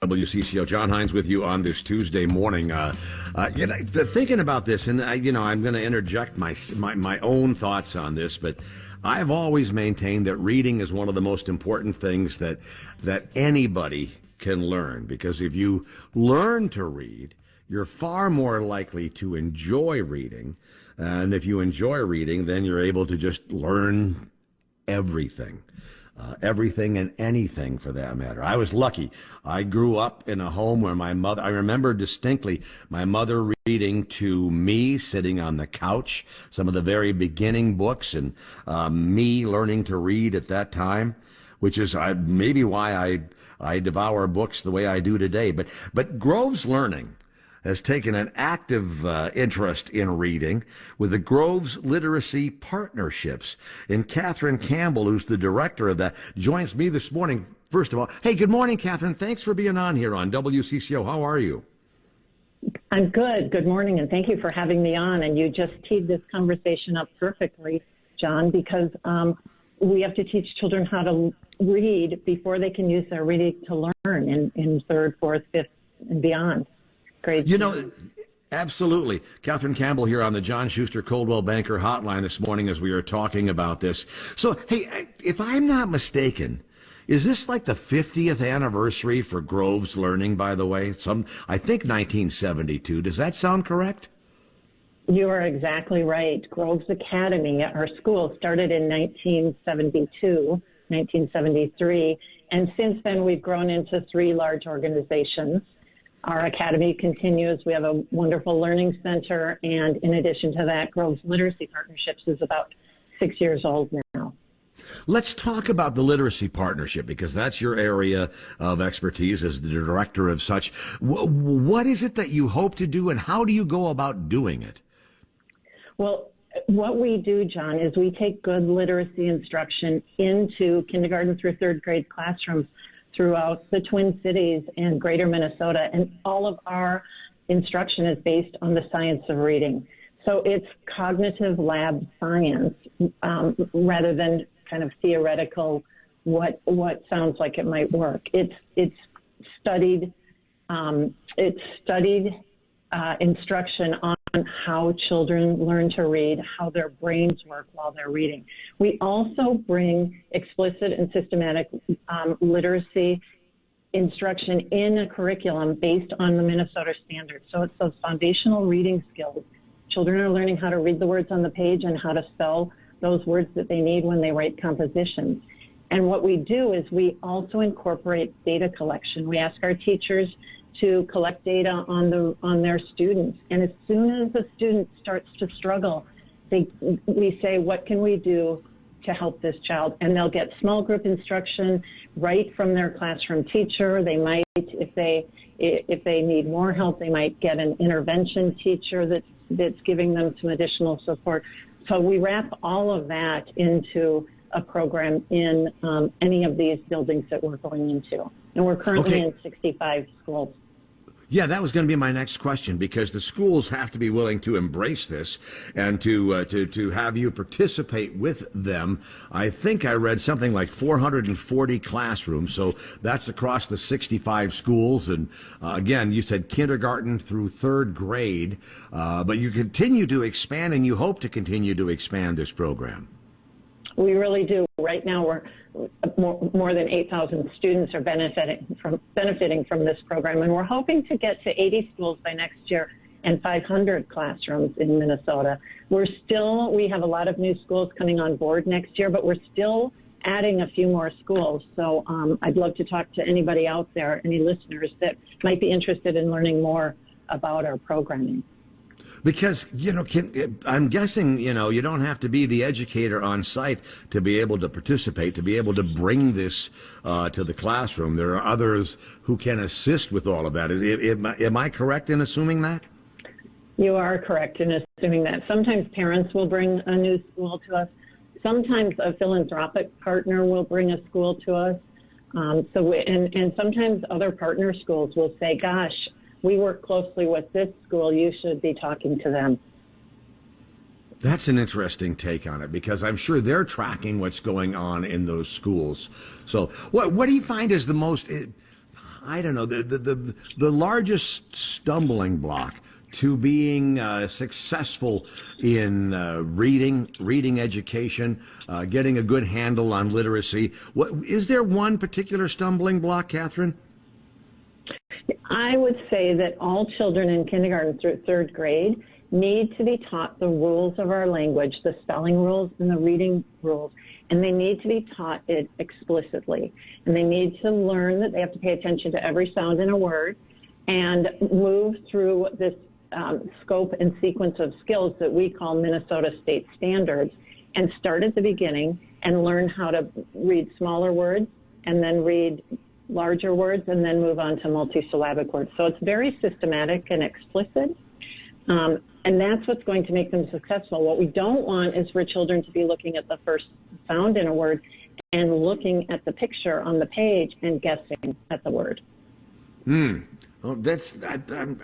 WCCO, John Hines with you on this Tuesday morning. Thinking about this, and I'm going to interject my own thoughts on this, but I've always maintained that reading is one of the most important things that anybody can learn, because if you learn to read, you're far more likely to enjoy reading, and if you enjoy reading, then you're able to just learn everything. Everything and anything for that matter. I was lucky. I grew up in a home where I remember distinctly my mother reading to me sitting on the couch, some of the very beginning books, and me learning to read at that time, which is maybe why I devour books the way I do today. But Groves Learning has taken an active interest in reading with the Groves Literacy Partnerships. And Katharine Campbell, who's the director of that, joins me this morning. First of all, hey, good morning, Katharine. Thanks for being on here on WCCO. How are you? I'm good. Good morning, and thank you for having me on. And you just teed this conversation up perfectly, John, because we have to teach children how to read before they can use their reading to learn in third, fourth, fifth, and beyond. Great. Absolutely. Katharine Campbell here on the John Schuster Coldwell Banker Hotline this morning as we were talking about this. So, hey, if I'm not mistaken, is this like the 50th anniversary for Groves Learning, by the way? I think 1972. Does that sound correct? You are exactly right. Groves Academy at our school started in 1972, 1973, and since then we've grown into 3 large organizations. Our academy continues. We have a wonderful learning center, and in addition to that, Groves Literacy Partnerships is about 6 years old now. Let's talk about the Literacy Partnership, because that's your area of expertise as the director of such. What is it that you hope to do, and how do you go about doing it? Well, what we do, John, is we take good literacy instruction into kindergarten through third grade classrooms throughout the Twin Cities and greater Minnesota, and all of our instruction is based on the science of reading. So it's cognitive lab science rather than kind of theoretical what sounds like it might work. It's studied instruction on how children learn to read, how their brains work while they're reading. We also bring explicit and systematic literacy instruction in a curriculum based on the Minnesota standards. So it's those foundational reading skills. Children are learning how to read the words on the page and how to spell those words that they need when they write compositions. And what we do is we also incorporate data collection. We ask our teachers to collect data on their students. And as soon as a student starts to struggle, we say, what can we do to help this child? And they'll get small group instruction right from their classroom teacher. They might, if they need more help, they might get an intervention teacher that's giving them some additional support. So we wrap all of that into a program in any of these buildings that we're going into. And we're currently in 65 schools. Yeah, that was going to be my next question, because the schools have to be willing to embrace this and to have you participate with them. I think I read something like 440 classrooms, so that's across the 65 schools. And again, you said kindergarten through third grade, but you continue to expand, and you hope to continue to expand this program. We really do. Right now, we're more than 8,000 students are benefiting from this program, and we're hoping to get to 80 schools by next year and 500 classrooms in Minnesota. We have a lot of new schools coming on board next year, but we're still adding a few more schools. So I'd love to talk to anybody out there, any listeners that might be interested in learning more about our programming. Because, I'm guessing, you don't have to be the educator on site to be able to participate, to be able to bring this to the classroom. There are others who can assist with all of that. Am I correct in assuming that? You are correct in assuming that. Sometimes parents will bring a new school to us. Sometimes a philanthropic partner will bring a school to us. And sometimes other partner schools will say, gosh, we work closely with this school, you should be talking to them. That's an interesting take on it, because I'm sure they're tracking what's going on in those schools. So what do you find is the most, I don't know, the largest stumbling block to being successful in reading education, getting a good handle on literacy? Is there one particular stumbling block, Katharine? I would say that all children in kindergarten through third grade need to be taught the rules of our language, the spelling rules and the reading rules, and they need to be taught it explicitly. And they need to learn that they have to pay attention to every sound in a word and move through this scope and sequence of skills that we call Minnesota State Standards, and start at the beginning and learn how to read smaller words and then read larger words and then move on to multisyllabic words. So it's very systematic and explicit. And that's what's going to make them successful. What we don't want is for children to be looking at the first sound in a word and looking at the picture on the page and guessing at the word. Well,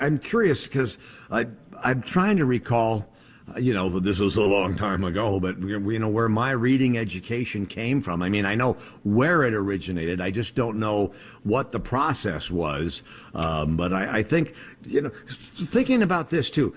I'm curious because I'm trying to recall, this was a long time ago, but where my reading education came from. I mean, I know where it originated. I just don't know what the process was. But I think, thinking about this too,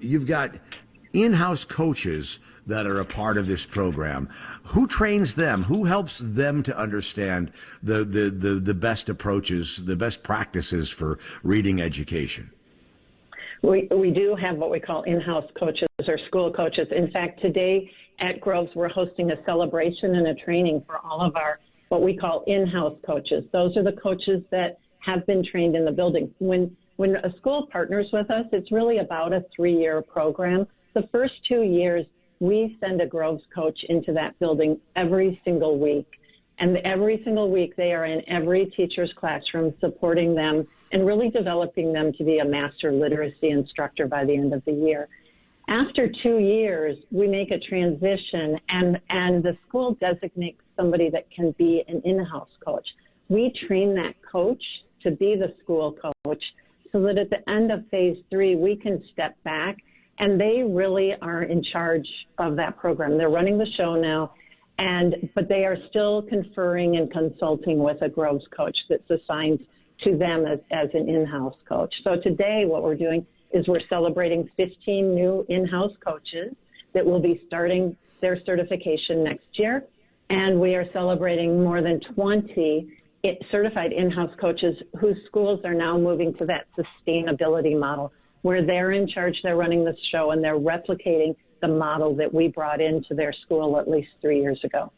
you've got in-house coaches that are a part of this program. Who trains them? Who helps them to understand the best approaches, the best practices for reading education? We do have what we call in-house coaches or school coaches. In fact, today at Groves, we're hosting a celebration and a training for all of our what we call in-house coaches. Those are the coaches that have been trained in the building. When a school partners with us, it's really about a 3-year program. The first 2 years, we send a Groves coach into that building every single week. And every single week, they are in every teacher's classroom supporting them and really developing them to be a master literacy instructor by the end of the year. After 2 years, we make a transition, and the school designates somebody that can be an in-house coach. We train that coach to be the school coach so that at the end of phase 3, we can step back, and they really are in charge of that program. They're running the show now, but they are still conferring and consulting with a Groves coach that's assigned to them as an in-house coach. So today what we're doing is we're celebrating 15 new in-house coaches that will be starting their certification next year. And we are celebrating more than 20 certified in-house coaches whose schools are now moving to that sustainability model where they're in charge, they're running the show, and they're replicating the model that we brought into their school at least 3 years ago.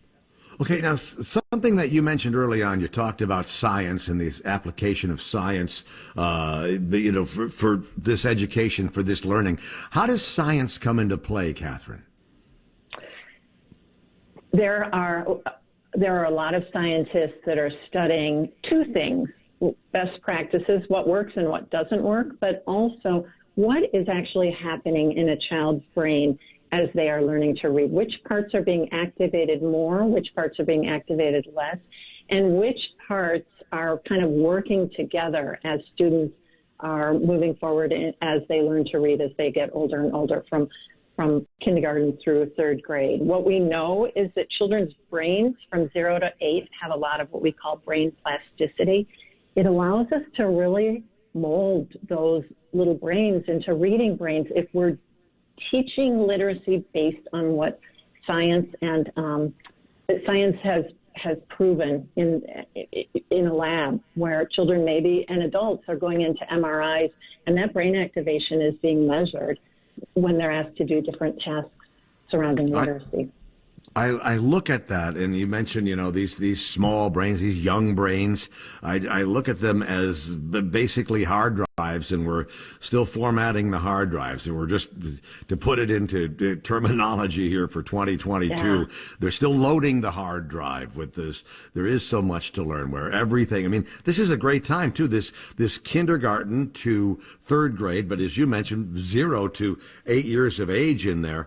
Okay, now something that you mentioned early on, you talked about science and this application of science, for this education, for this learning. How does science come into play, Katharine? There are a lot of scientists that are studying two things: best practices, what works and what doesn't work, but also what is actually happening in a child's brain as they are learning to read. Which parts are being activated more, which parts are being activated less, and which parts are kind of working together as students are moving forward as they learn to read as they get older and older from kindergarten through third grade. What we know is that children's brains from 0 to 8 have a lot of what we call brain plasticity. It allows us to really mold those little brains into reading brains if we're teaching literacy based on what science has proven in a lab, where children maybe and adults are going into MRIs, and that brain activation is being measured when they're asked to do different tasks surrounding literacy. I look at that, and you mentioned, these small brains, these young brains. I look at them as basically hard drives, and we're still formatting the hard drives. And we're just, to put it into terminology here for 2022, they're still loading the hard drive with this. There is so much to learn where everything, this is a great time too, this kindergarten to third grade, but as you mentioned, 0 to 8 years of age in there.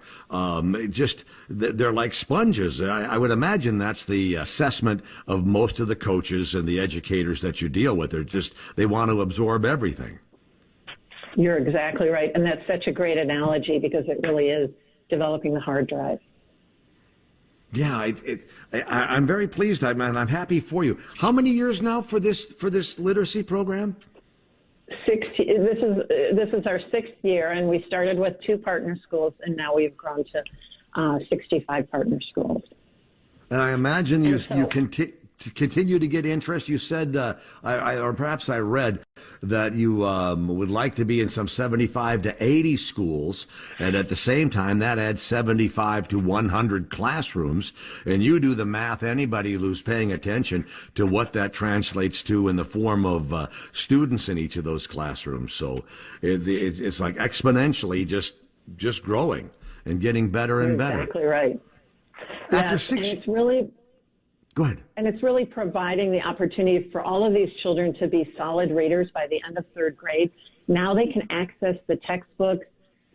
They're like sponges. I would imagine that's the assessment of most of the coaches and the educators that you deal with. They want to absorb everything. You're exactly right. And that's such a great analogy because it really is developing the hard drive. Yeah, I'm very pleased. I'm happy for you. How many years now for this literacy program? This is our 6th year, and we started with 2 partner schools, and now we've grown to 65 partner schools. And I imagine you continue to get interest. You said, or perhaps I read, that you would like to be in some 75 to 80 schools, and at the same time that adds 75 to 100 classrooms. And you do the math, anybody who's paying attention to what that translates to in the form of students in each of those classrooms. So it's like exponentially just growing and getting better and better. Exactly right. After yes, 6 and it's really Go ahead. And it's really providing the opportunity for all of these children to be solid readers by the end of 3rd grade. Now they can access the textbooks,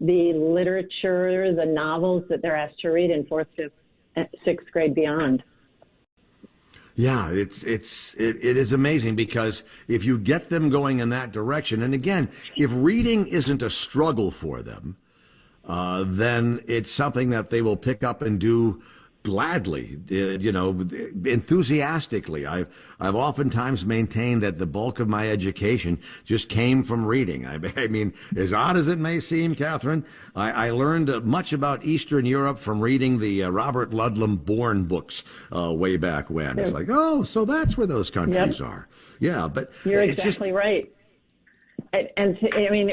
the literature, the novels that they're asked to read in 4th, 5th, 6th grade beyond. Yeah, it is amazing, because if you get them going in that direction, and again, if reading isn't a struggle for them, then it's something that they will pick up and do gladly, enthusiastically. I've oftentimes maintained that the bulk of my education just came from reading. I mean, as odd as it may seem, Katharine, I learned much about Eastern Europe from reading the Robert Ludlum Bourne books way back when. It's like, oh, so that's where those countries are. Yeah, but you're exactly right. And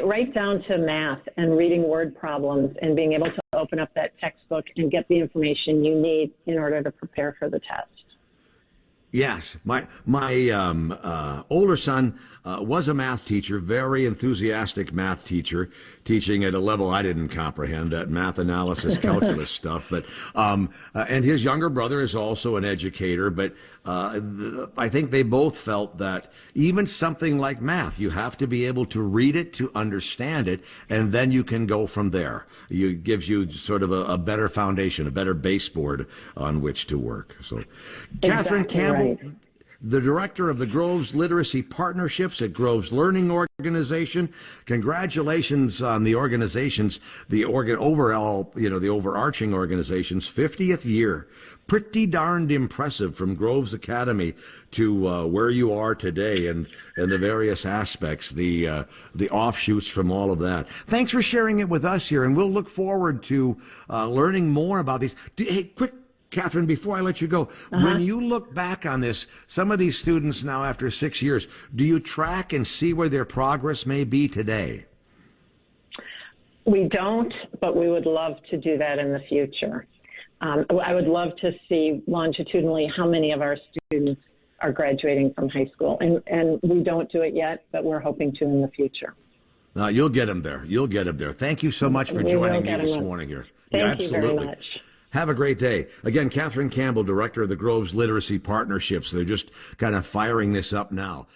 right down to math and reading word problems and being able to open up that textbook and get the information you need in order to prepare for the test. Yes, my older son was a math teacher, very enthusiastic math teacher, teaching at a level I didn't comprehend, that math analysis, calculus stuff. But and his younger brother is also an educator. But I think they both felt that even something like math, you have to be able to read it to understand it, and then you can go from there. It gives you sort of a better foundation, a better baseboard on which to work. So, Katharine Campbell, right, the director of the Groves Literacy Partnerships at Groves Learning Organization. Congratulations on the organization's, the overarching organization's 50th year. Pretty darned impressive, from Groves Academy to where you are today, and the various aspects, the offshoots from all of that. Thanks for sharing it with us here, and we'll look forward to learning more about these. Hey, quick, Katharine, before I let you go, when you look back on this, some of these students now after 6 years, do you track and see where their progress may be today? We don't, but we would love to do that in the future. I would love to see longitudinally how many of our students are graduating from high school. And we don't do it yet, but we're hoping to in the future. You'll get them there. You'll get them there. Thank you so much for joining me this morning here. Thank you very much. Have a great day. Again, Katharine Campbell, director of the Groves Literacy Partnerships. They're just kind of firing this up now.